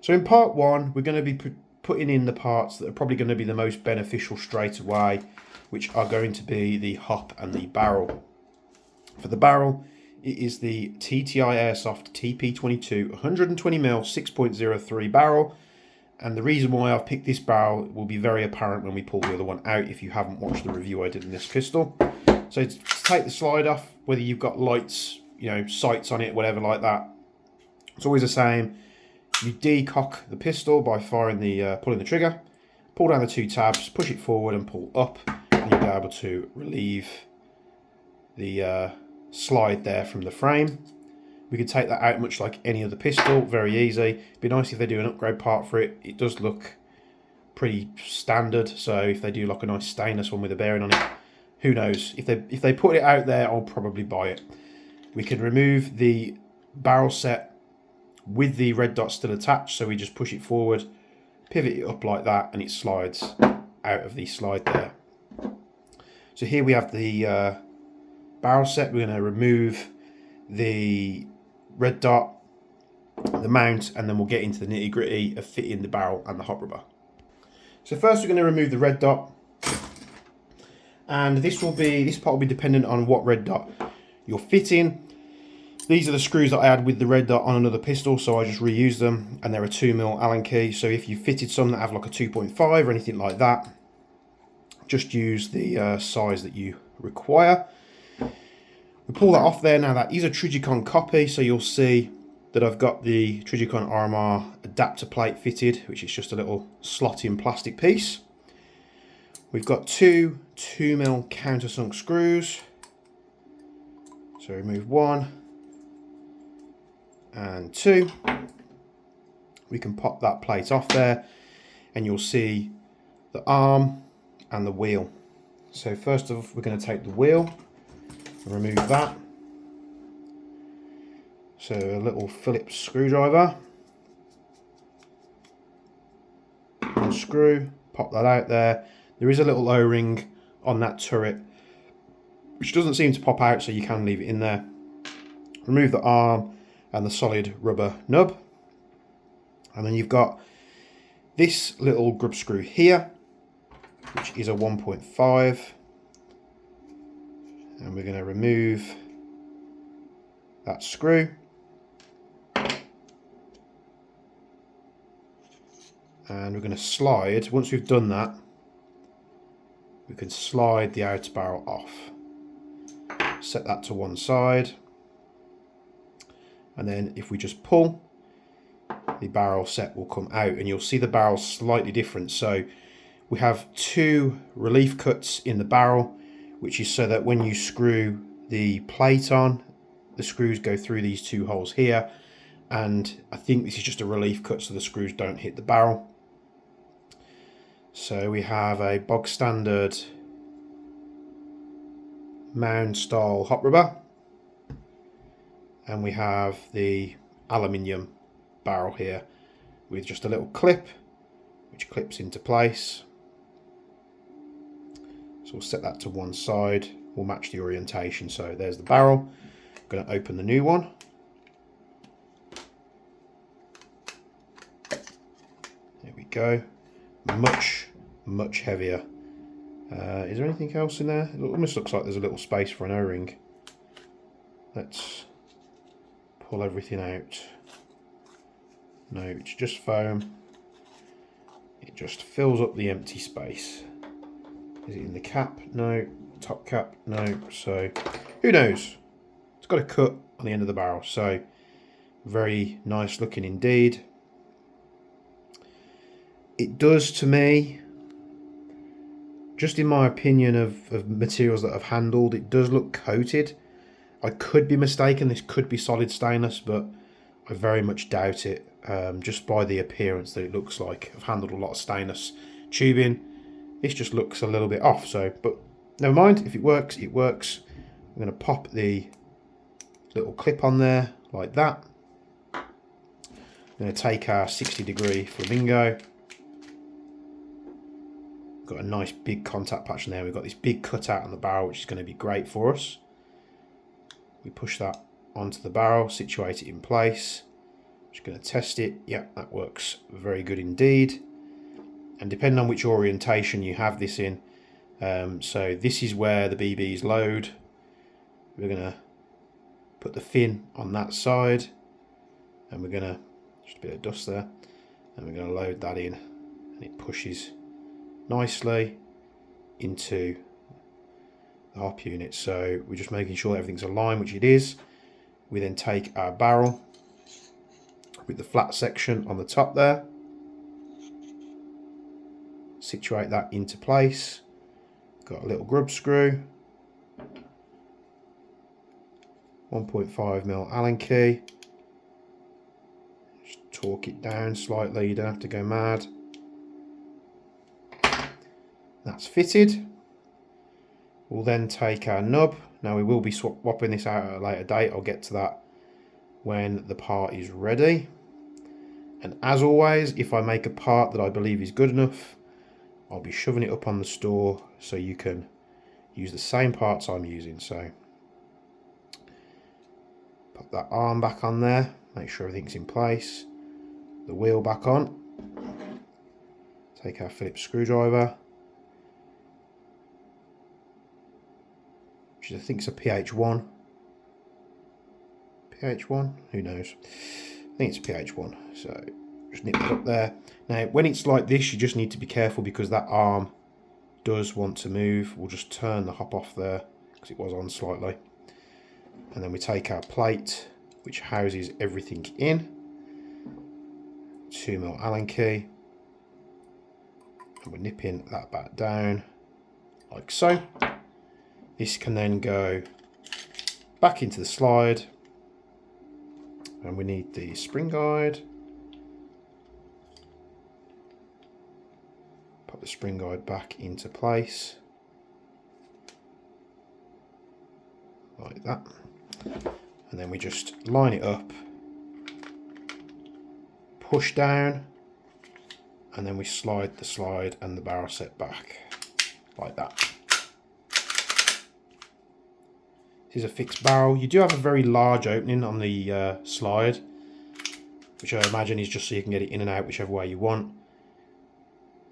So in part one, we're going to be putting in the parts that are probably going to be the most beneficial straight away, which are going to be the hop and the barrel. For the barrel, it is the TTI Airsoft TP22 120mm 6.03 barrel. And the reason why I've picked this barrel will be very apparent when we pull the other one out if you haven't watched the review I did in this pistol. So to take the slide off, whether you've got lights, sights on it, whatever like that, it's always the same. You decock the pistol by pulling the trigger, pull down the two tabs, push it forward and pull up, and you'll be able to relieve the slide there from the frame. We could take that out much like any other pistol, very easy. It'd be nice if they do an upgrade part for it. It does look pretty standard, so if they do like a nice stainless one with a bearing on it, who knows? If they put it out there, I'll probably buy it. We can remove the barrel set with the red dot still attached, so we just push it forward, pivot it up like that, and it slides out of the slide there. So here we have the barrel set. We're going to remove the red dot, the mount, and then we'll get into the nitty gritty of fitting the barrel and the hot rubber. So first we're going to remove the red dot, and this part will be dependent on what red dot you're fitting. These are the screws that I had with the red dot on another pistol, so I just reused them, and they're a 2mm Allen key. So if you fitted some that have like a 2.5 or anything like that, just use the size that you require. We pull that off there. Now that is a Trijicon copy, so you'll see that I've got the Trijicon RMR adapter plate fitted, which is just a little slot-in plastic piece. We've got two 2mm countersunk screws. So remove one and two. We can pop that plate off there, and you'll see the arm and the wheel. So first off, we're going to take the wheel, remove that. So a little Phillips screwdriver, unscrew, pop that out there. There is a little O-ring on that turret which doesn't seem to pop out, so you can leave it in there. Remove the arm and the solid rubber nub, and then you've got this little grub screw here, which is a 1.5, and we're going to remove that screw, and we're going to slide. Once we've done that, we can slide the outer barrel off. Set that to one side, and then if we just pull, the barrel set will come out, and you'll see the barrel slightly different. So we have two relief cuts in the barrel, which is so that when you screw the plate on, the screws go through these two holes here, and I think this is just a relief cut so the screws don't hit the barrel. So we have a bog standard mound style hot rubber, and we have the aluminium barrel here with just a little clip which clips into place. So we'll set that to one side, we'll match the orientation. So there's the barrel. I'm going to open the new one. There we go. Much heavier. Is there anything else in there? It almost looks like there's a little space for an O-ring. Let's pull everything out. No, it's just foam. It just fills up the empty space. Is it in the cap? No. Top cap? No. So who knows? It's got a cut on the end of the barrel. So very nice looking indeed. It does, to me, just in my opinion of materials that I've handled, it does look coated. I could be mistaken, this could be solid stainless, but I very much doubt it, just by the appearance that it looks like. I've handled a lot of stainless tubing. This just looks a little bit off, so, but never mind. If it works, it works. I'm going to pop the little clip on there like that. I'm going to take our 60-degree flamingo. Got a nice big contact patch in there. We've got this big cutout on the barrel, which is going to be great for us. We push that onto the barrel, situate it in place. Just going to test it. Yeah, that works very good indeed. And depending on which orientation you have this in, so this is where the BBs load. We're going to put the fin on that side, and we're going to, just a bit of dust there, and we're going to load that in, and it pushes nicely into the hop unit. So we're just making sure everything's aligned, which it is. We then take our barrel with the flat section on the top there, situate that into place. Got a little grub screw, 1.5mm Allen key. Just torque it down slightly, you don't have to go mad. That's fitted. We'll then take our nub. Now we will be swapping this out at a later date. I'll get to that when the part is ready. And as always, if I make a part that I believe is good enough, I'll be shoving it up on the store so you can use the same parts I'm using. So put that arm back on there, make sure everything's in place. The wheel back on. Take our Phillips screwdriver, which I think is a PH1. PH1? Who knows? I think it's PH1. So just nip it up there. Now, when it's like this, you just need to be careful because that arm does want to move. We'll just turn the hop off there because it was on slightly. And then we take our plate, which houses everything in. 2mm Allen key. And we're nipping that back down like so. This can then go back into the slide. And we need the spring guide. Put the spring guide back into place. Like that. And then we just line it up, push down, and then we slide the slide and the barrel set back like that. This is a fixed barrel. You do have a very large opening on the slide, which I imagine is just so you can get it in and out whichever way you want.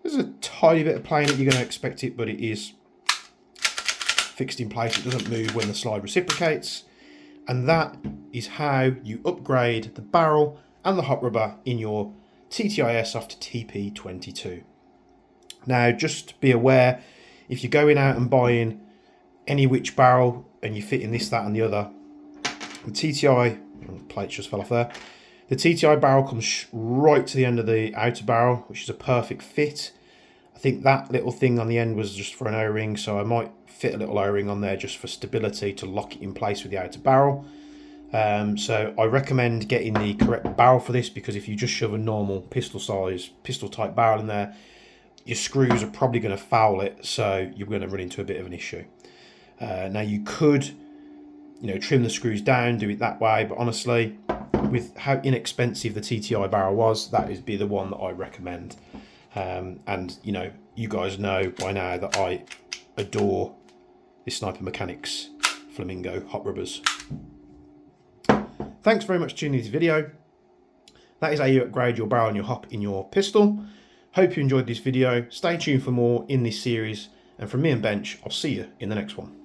There's a tiny bit of playing that you're going to expect it, but it is fixed in place. It doesn't move when the slide reciprocates. And that is how you upgrade the barrel and the hot rubber in your TTI Airsoft TP22. Now, just be aware, if you're going out and buying any which barrel and you're fitting this, that and the other, the TTI, plates just fell off there, the TTI barrel comes right to the end of the outer barrel, which is a perfect fit. I think that little thing on the end was just for an O-ring, so I might fit a little O-ring on there just for stability to lock it in place with the outer barrel. So I recommend getting the correct barrel for this, because if you just shove a normal pistol type barrel in there, your screws are probably going to foul it, so you're going to run into a bit of an issue. Now you could, trim the screws down, do it that way, but honestly, with how inexpensive the TTI barrel was, that is the one that I recommend. And you guys know by now that I adore this Sniper Mechanics Flamingo hot rubbers. Thanks very much for tuning in this video. That is how you upgrade your barrel and your hop in your pistol. Hope you enjoyed this video. Stay tuned for more in this series. And from me and Bench, I'll see you in the next one.